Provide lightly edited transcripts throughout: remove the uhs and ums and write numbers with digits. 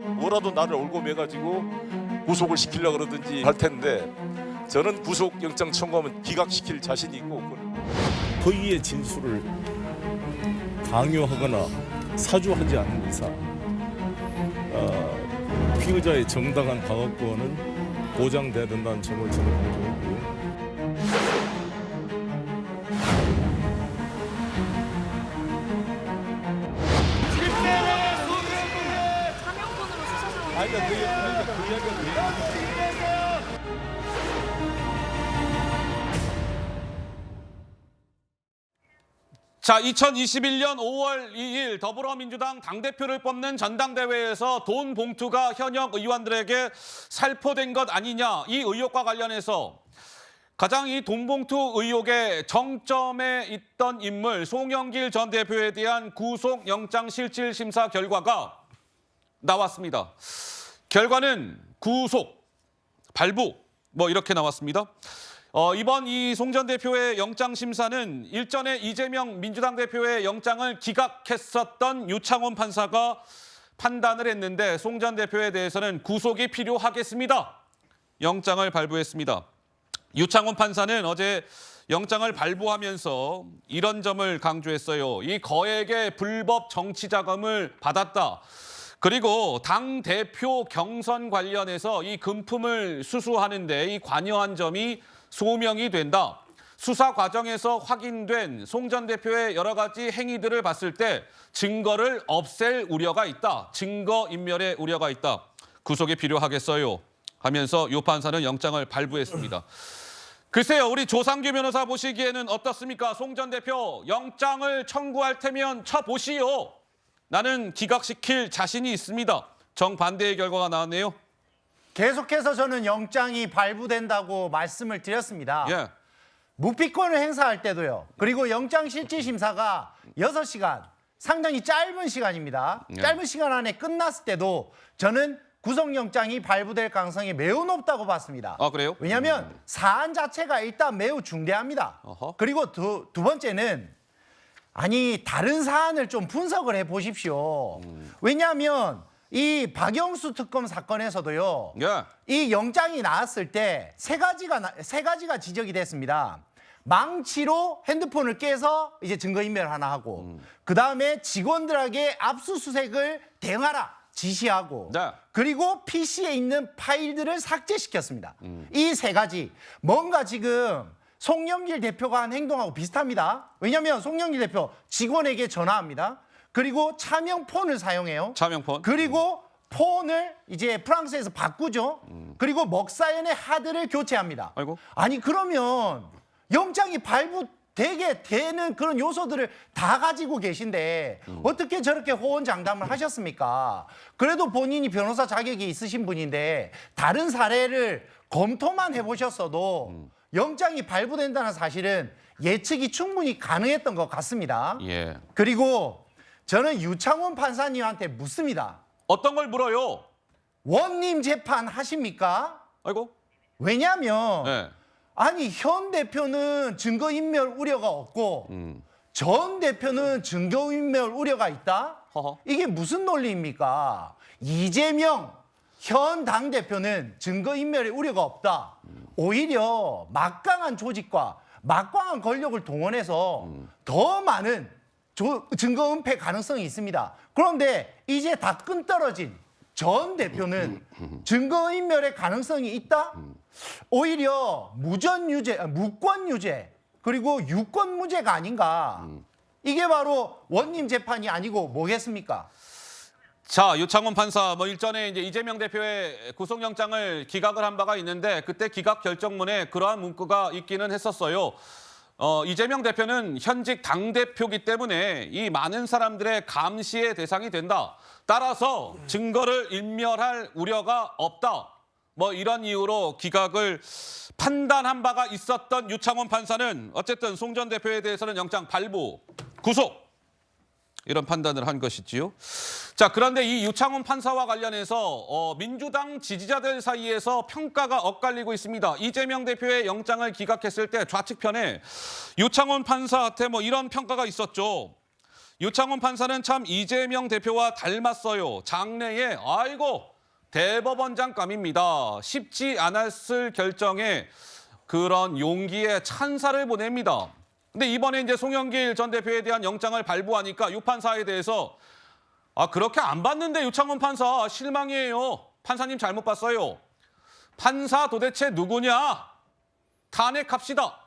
뭐라도 나를 올고매가지고 구속을 시키려고 그러든지 할 텐데 저는 구속영장 청구하면 기각시킬 자신이 있고 허위의 진술을 강요하거나 사주하지 않는 이상 피의자의 정당한 방어권은 보장돼야 된다는 점을 저는 강조했고요. 사명권으로 수사 아니 그 이야기가 자, 2021년 5월 2일 더불어민주당 당대표를 뽑는 전당대회에서 돈 봉투가 현역 의원들에게 살포된 것 아니냐, 이 의혹과 관련해서 가장 이 돈 봉투 의혹의 정점에 있던 인물 송영길 전 대표에 대한 구속영장실질심사 결과가 나왔습니다. 결과는 구속, 발부 이렇게 나왔습니다. 이번 이 송 전 대표의 영장 심사는 일전에 이재명 민주당 대표의 영장을 기각했었던 유창훈 판사가 판단을 했는데 송 전 대표에 대해서는 구속이 필요하겠습니다. 영장을 발부했습니다. 유창훈 판사는 어제 영장을 발부하면서 이런 점을 강조했어요. 이 거액의 불법 정치 자금을 받았다. 그리고 당 대표 경선 관련해서 이 금품을 수수하는데 이 관여한 점이 소명이 된다. 수사 과정에서 확인된 송 전 대표의 여러 가지 행위들을 봤을 때 증거를 없앨 우려가 있다. 증거인멸의 우려가 있다. 구속이 필요하겠어요. 하면서 유 판사는 영장을 발부했습니다. 글쎄요, 우리 조상규 변호사 보시기에는 어떻습니까? 송 전 대표 영장을 청구할 테면 쳐보시오. 나는 기각시킬 자신이 있습니다. 정반대의 결과가 나왔네요. 계속해서 저는 영장이 발부된다고 말씀을 드렸습니다. 예. 묵비권을 행사할 때도요. 그리고 영장실질심사가 6시간, 상당히 짧은 시간입니다. 예. 짧은 시간 안에 끝났을 때도 저는 구속영장이 발부될 가능성이 매우 높다고 봤습니다. 아, 그래요? 왜냐하면 사안 자체가 일단 매우 중대합니다. 어허. 그리고 두 번째는 아니 다른 사안을 좀 분석을 해보십시오. 왜냐하면 이 박영수 특검 사건에서도요. 예. 이 영장이 나왔을 때 세 가지가 지적이 됐습니다. 망치로 핸드폰을 깨서 이제 증거인멸 하나 하고 그다음에 직원들에게 압수수색을 대응하라 지시하고 네. 그리고 PC에 있는 파일들을 삭제시켰습니다. 이 세 가지 뭔가 지금 송영길 대표가 한 행동하고 비슷합니다. 왜냐하면 송영길 대표 직원에게 전화합니다. 그리고 차명폰을 사용해요. 차명폰. 그리고 폰을 이제 프랑스에서 바꾸죠. 그리고 먹사연의 하드를 교체합니다. 아이고. 아니 그러면 영장이 발부되게 되는 그런 요소들을 다 가지고 계신데 어떻게 저렇게 호언장담을 하셨습니까? 그래도 본인이 변호사 자격이 있으신 분인데 다른 사례를 검토만 해보셨어도 영장이 발부된다는 사실은 예측이 충분히 가능했던 것 같습니다. 예. 그리고 저는 유창훈 판사님한테 묻습니다. 어떤 걸 물어요? 원님 재판 하십니까? 아이고. 왜냐하면 네. 아니 현 대표는 증거인멸 우려가 없고 전 대표는 증거인멸 우려가 있다? 허허. 이게 무슨 논리입니까? 이재명 현 당대표는 증거인멸의 우려가 없다. 오히려 막강한 조직과 막강한 권력을 동원해서 더 많은 증거 은폐 가능성이 있습니다. 그런데 이제 다 끈떨어진 전 대표는 증거인멸의 가능성이 있다? 오히려 무권 유죄 그리고 유권 무죄가 아닌가. 이게 바로 원님 재판이 아니고 뭐겠습니까? 자, 유창훈 판사 일전에 이제 이재명 대표의 구속영장을 기각을 한 바가 있는데 그때 기각 결정문에 그러한 문구가 있기는 했었어요. 이재명 대표는 현직 당대표기 때문에 이 많은 사람들의 감시의 대상이 된다. 따라서 증거를 인멸할 우려가 없다. 이런 이유로 기각을 판단한 바가 있었던 유창훈 판사는 어쨌든 송 전 대표에 대해서는 영장 발부, 구속 이런 판단을 한 것이지요. 자, 그런데 이 유창훈 판사와 관련해서 민주당 지지자들 사이에서 평가가 엇갈리고 있습니다. 이재명 대표의 영장을 기각했을 때 좌측편에 유창훈 판사한테 이런 평가가 있었죠. 유창훈 판사는 참 이재명 대표와 닮았어요. 장래에 아이고 대법원장감입니다. 쉽지 않았을 결정에 그런 용기에 찬사를 보냅니다. 근데 이번에 이제 송영길 전 대표에 대한 영장을 발부하니까 유 판사에 대해서 그렇게 안 봤는데 유창훈 판사 실망이에요. 판사님 잘못 봤어요. 판사 도대체 누구냐? 탄핵합시다.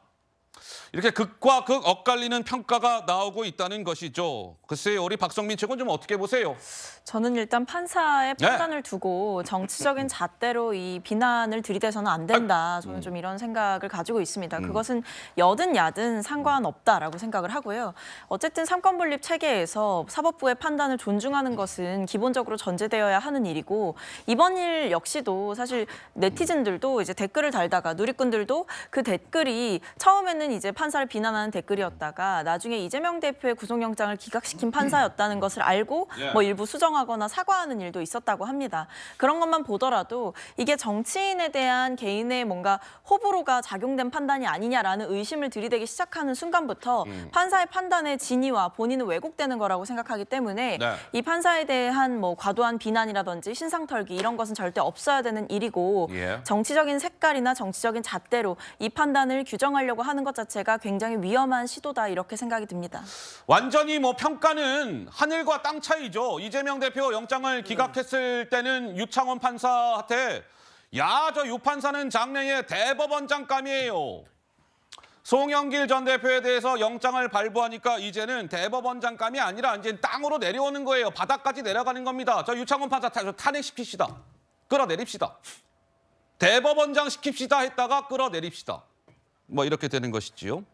이렇게 극과 극 엇갈리는 평가가 나오고 있다는 것이죠. 글쎄요, 우리 박성민 측은 좀 어떻게 보세요? 저는 일단 판사의 네. 판단을 두고 정치적인 잣대로 이 비난을 들이대서는 안 된다. 저는 좀 이런 생각을 가지고 있습니다. 그것은 여든 야든 상관없다라고 생각을 하고요. 어쨌든 삼권분립 체계에서 사법부의 판단을 존중하는 것은 기본적으로 전제되어야 하는 일이고 이번 일 역시도 사실 네티즌들도 이제 댓글을 달다가 누리꾼들도 그 댓글이 처음에는 이제 판사를 비난하는 댓글이었다가 나중에 이재명 대표의 구속영장을 기각시킨 판사였다는 것을 알고 뭐 일부 수정하거나 사과하는 일도 있었다고 합니다. 그런 것만 보더라도 이게 정치인에 대한 개인의 뭔가 호불호가 작용된 판단이 아니냐라는 의심을 들이대기 시작하는 순간부터 판사의 판단의 진위와 본인은 왜곡되는 거라고 생각하기 때문에 네. 이 판사에 대한 뭐 과도한 비난이라든지 신상털기 이런 것은 절대 없어야 되는 일이고 예. 정치적인 색깔이나 정치적인 잣대로 이 판단을 규정하려고 하는 것 자체가 굉장히 위험한 시도다 이렇게 생각이 듭니다. 완전히 뭐 평가는 하늘과 땅 차이죠. 이재명 대표 영장을 기각했을 때는 유창훈 판사한테 야, 저 유 판사는 장래에 대법원장감이에요. 송영길 전 대표에 대해서 영장을 발부하니까 이제는 대법원장감이 아니라 이제 땅으로 내려오는 거예요. 바닥까지 내려가는 겁니다. 저 유창훈 판사 탄핵시킵시다. 끌어내립시다. 대법원장 시킵시다 했다가 끌어내립시다. 뭐 이렇게 되는 것이지요.